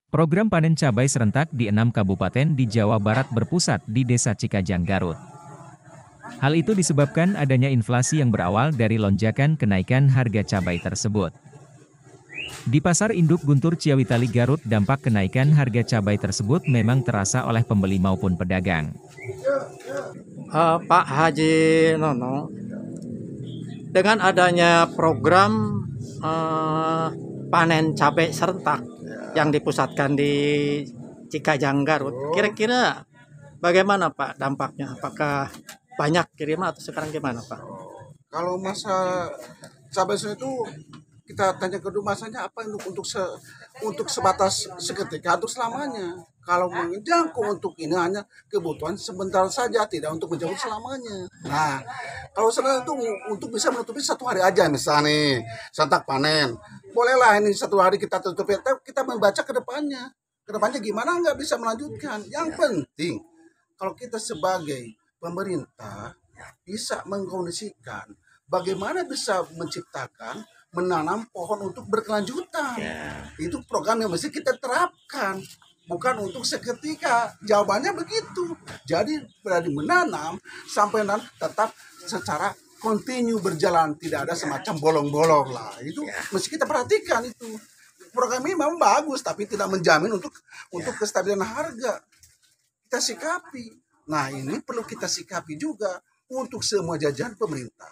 Program panen cabai serentak di 6 kabupaten di Jawa Barat berpusat di Desa Cikajang, Garut. Hal itu disebabkan adanya inflasi yang berawal dari lonjakan kenaikan harga cabai tersebut. Di Pasar Induk Guntur Ciawitali, Garut, dampak kenaikan harga cabai tersebut memang terasa oleh pembeli maupun pedagang. Pak Haji Nono, dengan adanya program panen cabai serentak yang dipusatkan di Cikajang, Garut, kira-kira bagaimana Pak dampaknya? Apakah banyak kiriman atau sekarang gimana Pak? Kalau masa cabai itu kita tanya kedua masanya apa untuk sebatas seketika atau selamanya. Kalau menjangkau untuk ini hanya kebutuhan sebentar saja, tidak untuk menjangkau selamanya. Nah, kalau sebenarnya itu untuk bisa menutupi satu hari aja misalnya nih, serentak panen. Bolehlah ini satu hari kita tutupi, kita membaca ke depannya. Ke depannya gimana nggak bisa melanjutkan. Yang penting kalau kita sebagai pemerintah bisa mengkondisikan bagaimana bisa menciptakan menanam pohon untuk berkelanjutan. Itu program yang mesti kita terapkan, bukan untuk seketika. Jawabannya begitu. Jadi berarti menanam sampai tetap secara kontinu berjalan, tidak ada semacam bolong-bolong lah. Itu mesti kita perhatikan itu. Program ini memang bagus, tapi tidak menjamin untuk kestabilan harga. Kita sikapi. Nah, ini perlu kita sikapi juga untuk semua jajaran pemerintah.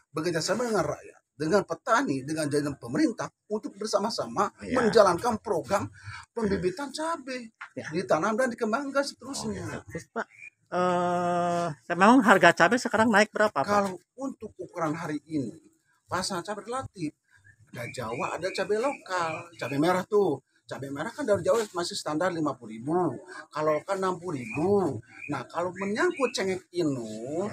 Bekerjasama dengan rakyat, dengan petani, dengan jajaran pemerintah untuk bersama-sama menjalankan program pembibitan cabai, ditanam dan dikembangkan seterusnya. Pak, memang harga cabai sekarang naik berapa Pak? Kalau untuk ukuran hari ini, pasar cabai relatif. Ada Jawa, ada cabai lokal, cabai merah tuh. Cabai merah kan dari Jawa masih standar 50.000, kalau kan 60.000. Nah, kalau menyangkut cengkeh Inul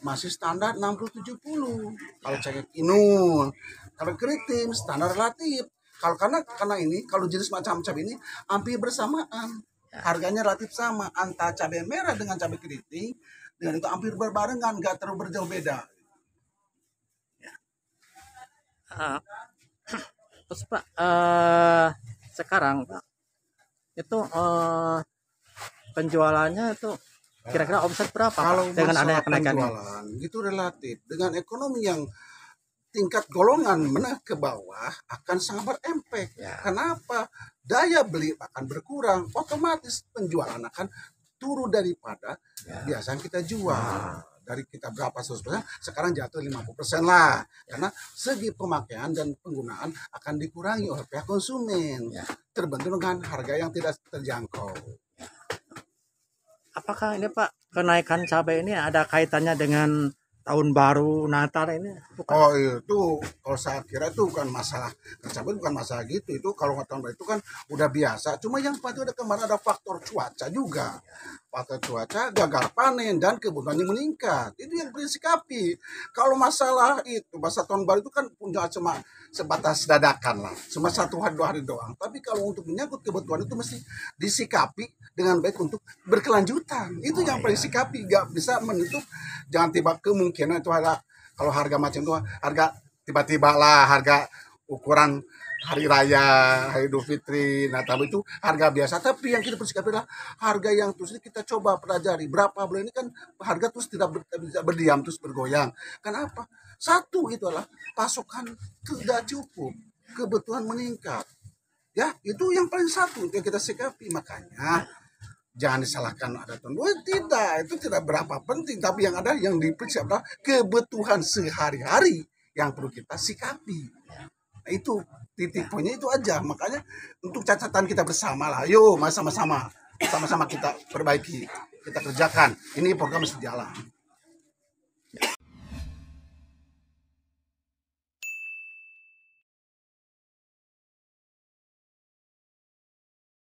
masih standar 60-70. Kalau cengkeh Inul, kalau keriting standar relatif. Karena ini kalau jenis macam cabai ini hampir bersamaan. Harganya relatif sama antara cabai merah dengan cabai keriting, dengan itu hampir berbarengan, nggak terlalu berjauh beda. Terus Pak, sekarang Pak, itu penjualannya itu kira-kira omset berapa kalau Pak, dengan adanya kenaikan penjualan itu relatif dengan ekonomi yang tingkat golongan menengah ke bawah akan sangat berimpact. Kenapa? Daya beli akan berkurang, otomatis penjualan akan turun daripada biasa kita jual. Dari kita berapa 100%, sekarang jatuh 50% lah. Karena segi pemakaian dan penggunaan akan dikurangi oleh pihak konsumen. Terbentuk dengan harga yang tidak terjangkau. Apakah ini Pak, kenaikan cabai ini ada kaitannya dengan tahun baru Natal ini? Bukan. Oh itu kalau saya kira itu bukan masalah cabai, bukan masalah gitu. Itu kalau tahun baru itu kan udah biasa. Cuma yang pasti kemarin ada faktor cuaca juga. Faktor cuaca, gagal panen dan kebutuhannya meningkat. Itu yang perlu disikapi. Kalau masalah itu masa tahun baru itu kan punya cuma sebatas dadakan lah, cuma 1 hari 2 hari doang. Tapi kalau untuk menyangkut kebutuhan itu mesti disikapi dengan baik untuk berkelanjutan. Itu yang perlu disikapi. Gak bisa menutup, jangan tiba kemungkinan itu ada kalau harga macam itu harga tiba-tiba lah harga ukuran hari raya, hari Idul Fitri, Natal itu harga biasa. Tapi yang kita persikapi adalah harga yang terus kita coba pelajari. Berapa bulan ini kan harga terus tidak berdiam, terus bergoyang. Kenapa? Satu itu adalah pasokan tidak cukup, kebutuhan meningkat. Ya, itu yang paling satu yang kita sikapi. Makanya jangan disalahkan ada tahun baru, tidak, itu tidak berapa penting. Tapi yang ada yang diperiksa adalah kebutuhan sehari-hari yang perlu kita sikapi. Nah, itu titik poinnya itu aja. Makanya untuk catatan kita bersama lah, yuk sama-sama kita perbaiki, kita kerjakan. Ini program mesti jalan.